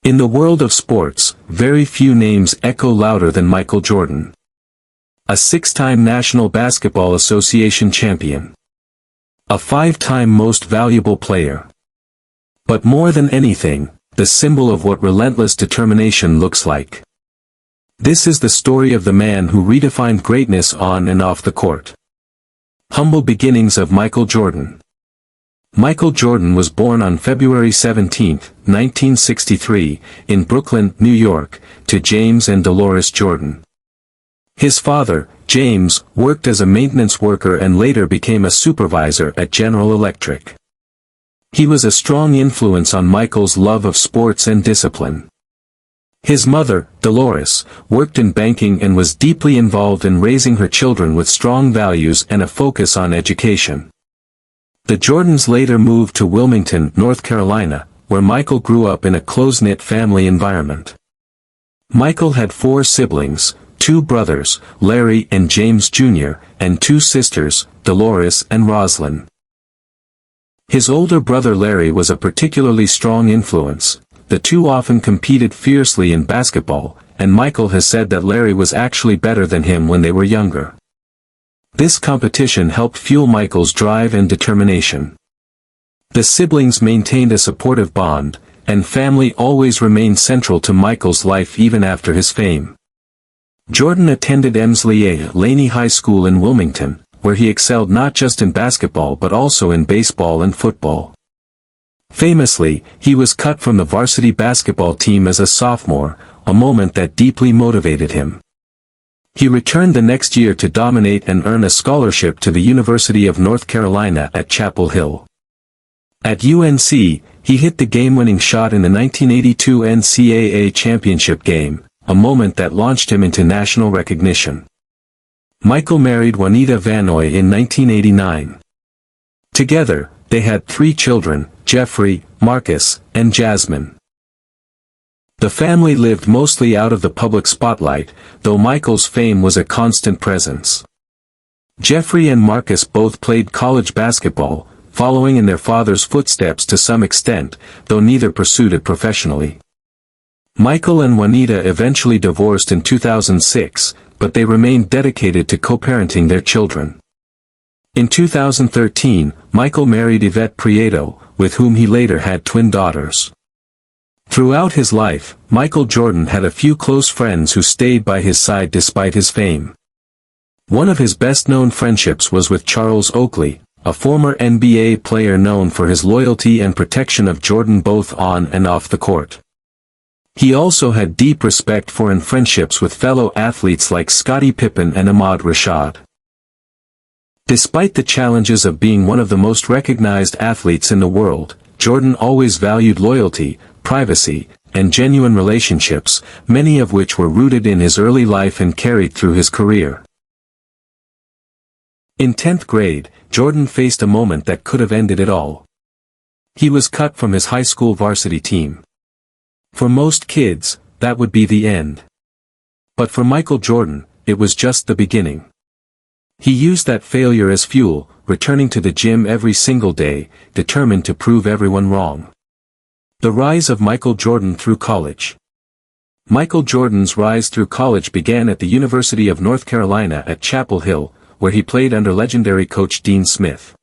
In the world of sports, very few names echo louder than Michael Jordan. A 6-time National Basketball Association champion. A 5-time Most Valuable Player. But more than anything, the symbol of what relentless determination looks like. This is the story of the man who redefined greatness on and off the court. Humble beginnings of Michael Jordan. Michael Jordan was born on February 17, 1963, in Brooklyn, New York, to James and Dolores Jordan. His father, James, worked as a maintenance worker and later became a supervisor at General Electric. He was a strong influence on Michael's love of sports and discipline. His mother, Dolores, worked in banking and was deeply involved in raising her children with strong values and a focus on education. The Jordans later moved to Wilmington, North Carolina, where Michael grew up in a close-knit family environment. Michael had 4 siblings, 2 brothers, Larry and James Jr., and 2 sisters, Dolores and Roslyn. His older brother Larry was a particularly strong influence. The two often competed fiercely in basketball, and Michael has said that Larry was actually better than him when they were younger. This competition helped fuel Michael's drive and determination. The siblings maintained a supportive bond, and family always remained central to Michael's life even after his fame. Jordan attended Emslie Laney High School in Wilmington, where he excelled not just in basketball but also in baseball and football. Famously, he was cut from the varsity basketball team as a sophomore, a moment that deeply motivated him. He returned the next year to dominate and earn a scholarship to the University of North Carolina at Chapel Hill. At UNC, he hit the game-winning shot in the 1982 NCAA championship game, a moment that launched him into national recognition. Michael married Juanita Vanoy in 1989. Together, they had 3 children, Jeffrey, Marcus, and Jasmine. The family lived mostly out of the public spotlight, though Michael's fame was a constant presence. Jeffrey and Marcus both played college basketball, following in their father's footsteps to some extent, though neither pursued it professionally. Michael and Juanita eventually divorced in 2006, but they remained dedicated to co-parenting their children. In 2013, Michael married Yvette Prieto, with whom he later had twin daughters. Throughout his life, Michael Jordan had a few close friends who stayed by his side despite his fame. One of his best-known friendships was with Charles Oakley, a former NBA player known for his loyalty and protection of Jordan both on and off the court. He also had deep respect for and friendships with fellow athletes like Scottie Pippen and Ahmad Rashad. Despite the challenges of being one of the most recognized athletes in the world, Jordan always valued loyalty, privacy, and genuine relationships, many of which were rooted in his early life and carried through his career. In 10th grade, Jordan faced a moment that could have ended it all. He was cut from his high school varsity team. For most kids, that would be the end. But for Michael Jordan, it was just the beginning. He used that failure as fuel, returning to the gym every single day, determined to prove everyone wrong. The rise of Michael Jordan through college. Michael Jordan's rise through college began at the University of North Carolina at Chapel Hill, where he played under legendary coach Dean Smith.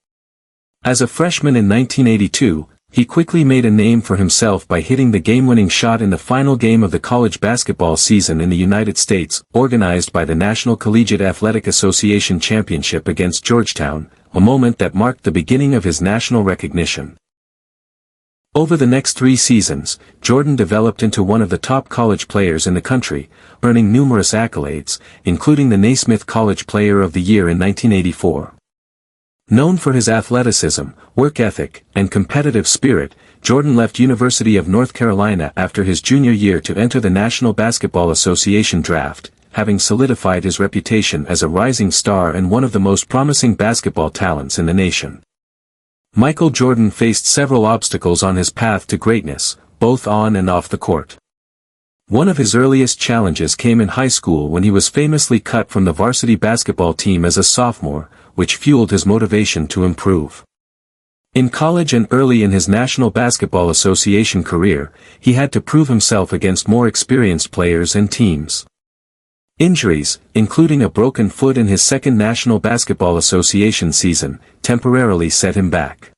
As a freshman in 1982, he quickly made a name for himself by hitting the game-winning shot in the final game of the college basketball season in the United States, organized by the National Collegiate Athletic Association Championship against Georgetown, a moment that marked the beginning of his national recognition. Over the next 3 seasons, Jordan developed into one of the top college players in the country, earning numerous accolades, including the Naismith College Player of the Year in 1984. Known for his athleticism, work ethic, and competitive spirit, Jordan left University of North Carolina after his junior year to enter the National Basketball Association draft, having solidified his reputation as a rising star and one of the most promising basketball talents in the nation. Michael Jordan faced several obstacles on his path to greatness, both on and off the court. One of his earliest challenges came in high school when he was famously cut from the varsity basketball team as a sophomore, which fueled his motivation to improve. In college and early in his National Basketball Association career, he had to prove himself against more experienced players and teams. Injuries, including a broken foot in his second National Basketball Association season, temporarily set him back.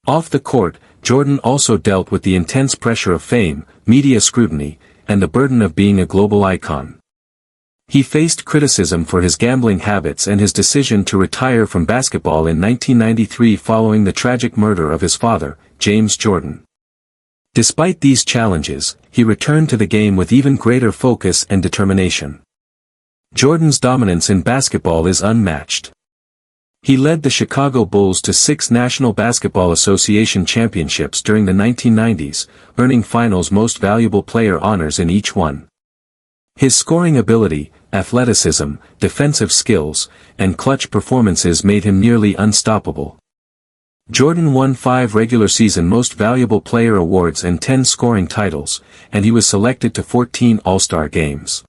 Off the court, Jordan also dealt with the intense pressure of fame, media scrutiny, and the burden of being a global icon. He faced criticism for his gambling habits and his decision to retire from basketball in 1993 following the tragic murder of his father, James Jordan. Despite these challenges, he returned to the game with even greater focus and determination. Jordan's dominance in basketball is unmatched. He led the Chicago Bulls to 6 National Basketball Association championships during the 1990s, earning Finals Most Valuable Player honors in each one. His scoring ability, athleticism, defensive skills, and clutch performances made him nearly unstoppable. Jordan won 5 regular season Most Valuable Player awards and 10 scoring titles, and he was selected to 14 All-Star games.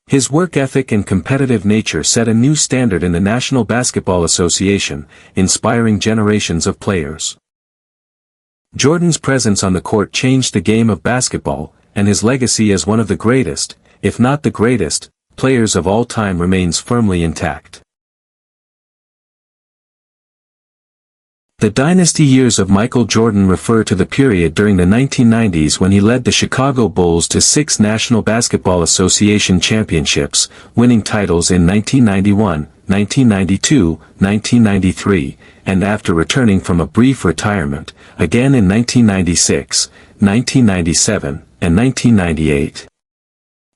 His work ethic and competitive nature set a new standard in the National Basketball Association, inspiring generations of players. Jordan's presence on the court changed the game of basketball, and his legacy as one of the greatest, if not the greatest, players of all time remains firmly intact. The dynasty years of Michael Jordan refer to the period during the 1990s when he led the Chicago Bulls to 6 National Basketball Association championships, winning titles in 1991, 1992, 1993, and after returning from a brief retirement, again in 1996, 1997, and 1998.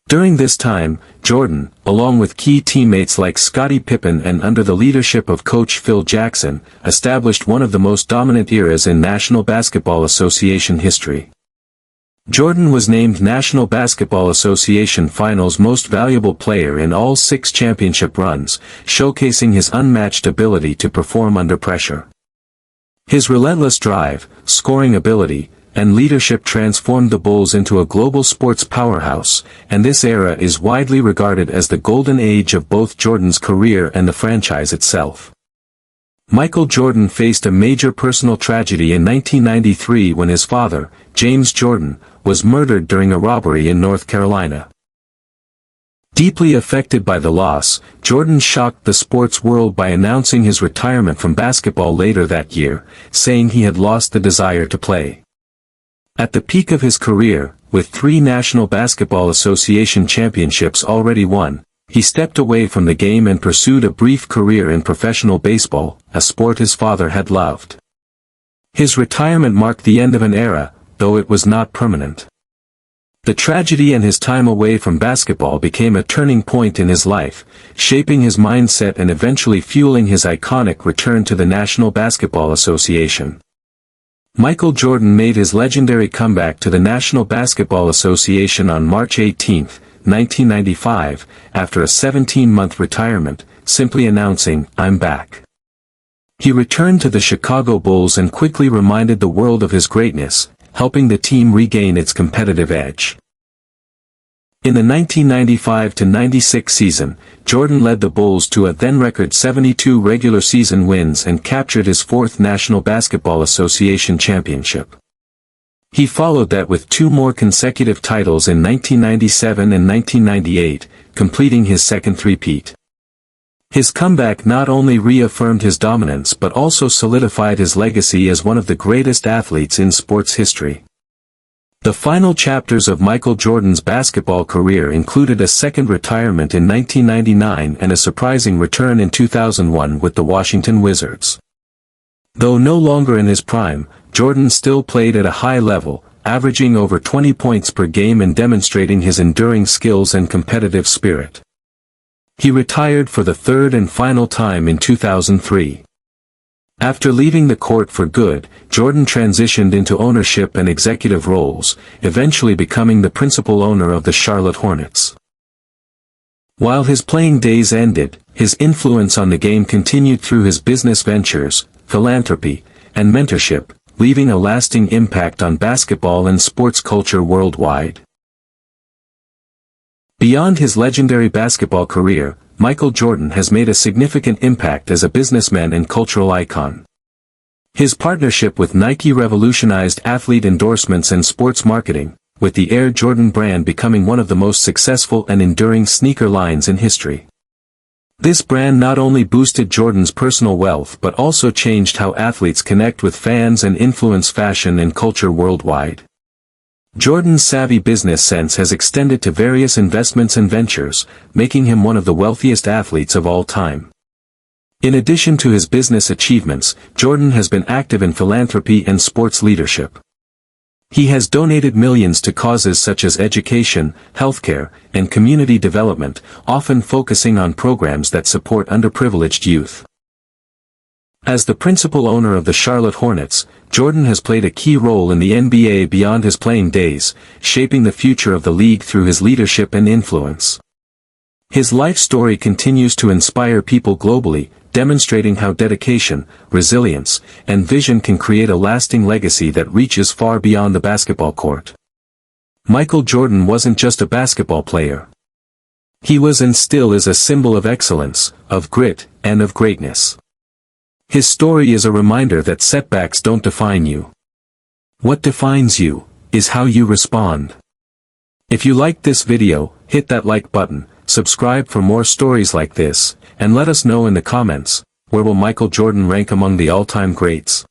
During this time, Jordan, along with key teammates like Scottie Pippen and under the leadership of coach Phil Jackson, established one of the most dominant eras in National Basketball Association history. Jordan was named National Basketball Association Finals Most Valuable Player in all 6 championship runs, showcasing his unmatched ability to perform under pressure. His relentless drive, scoring ability, and leadership transformed the Bulls into a global sports powerhouse, and this era is widely regarded as the golden age of both Jordan's career and the franchise itself. Michael Jordan faced a major personal tragedy in 1993 when his father, James Jordan, was murdered during a robbery in North Carolina. Deeply affected by the loss, Jordan shocked the sports world by announcing his retirement from basketball later that year, saying he had lost the desire to play. At the peak of his career, with 3 National Basketball Association championships already won, he stepped away from the game and pursued a brief career in professional baseball, a sport his father had loved. His retirement marked the end of an era, though it was not permanent. The tragedy and his time away from basketball became a turning point in his life, shaping his mindset and eventually fueling his iconic return to the National Basketball Association. Michael Jordan made his legendary comeback to the National Basketball Association on March 18, 1995, after a 17-month retirement, simply announcing, "I'm back." He returned to the Chicago Bulls and quickly reminded the world of his greatness, helping the team regain its competitive edge. In the 1995-96 season, Jordan led the Bulls to a then-record 72 regular season wins and captured his 4th National Basketball Association championship. He followed that with 2 more consecutive titles in 1997 and 1998, completing his second three-peat. His comeback not only reaffirmed his dominance but also solidified his legacy as one of the greatest athletes in sports history. The final chapters of Michael Jordan's basketball career included a second retirement in 1999 and a surprising return in 2001 with the Washington Wizards. Though no longer in his prime, Jordan still played at a high level, averaging over 20 points per game and demonstrating his enduring skills and competitive spirit. He retired for the 3rd and final time in 2003. After leaving the court for good, Jordan transitioned into ownership and executive roles, eventually becoming the principal owner of the Charlotte Hornets. While his playing days ended, his influence on the game continued through his business ventures, philanthropy, and mentorship, leaving a lasting impact on basketball and sports culture worldwide. Beyond his legendary basketball career, Michael Jordan has made a significant impact as a businessman and cultural icon. His partnership with Nike revolutionized athlete endorsements and sports marketing, with the Air Jordan brand becoming one of the most successful and enduring sneaker lines in history. This brand not only boosted Jordan's personal wealth but also changed how athletes connect with fans and influence fashion and culture worldwide. Jordan's savvy business sense has extended to various investments and ventures, making him one of the wealthiest athletes of all time. In addition to his business achievements, Jordan has been active in philanthropy and sports leadership. He has donated millions to causes such as education, healthcare, and community development, often focusing on programs that support underprivileged youth. As the principal owner of the Charlotte Hornets, Jordan has played a key role in the NBA beyond his playing days, shaping the future of the league through his leadership and influence. His life story continues to inspire people globally, demonstrating how dedication, resilience, and vision can create a lasting legacy that reaches far beyond the basketball court. Michael Jordan wasn't just a basketball player. He was and still is a symbol of excellence, of grit, and of greatness. His story is a reminder that setbacks don't define you. What defines you is how you respond. If you liked this video, hit that like button, subscribe for more stories like this, and let us know in the comments, where will Michael Jordan rank among the all-time greats?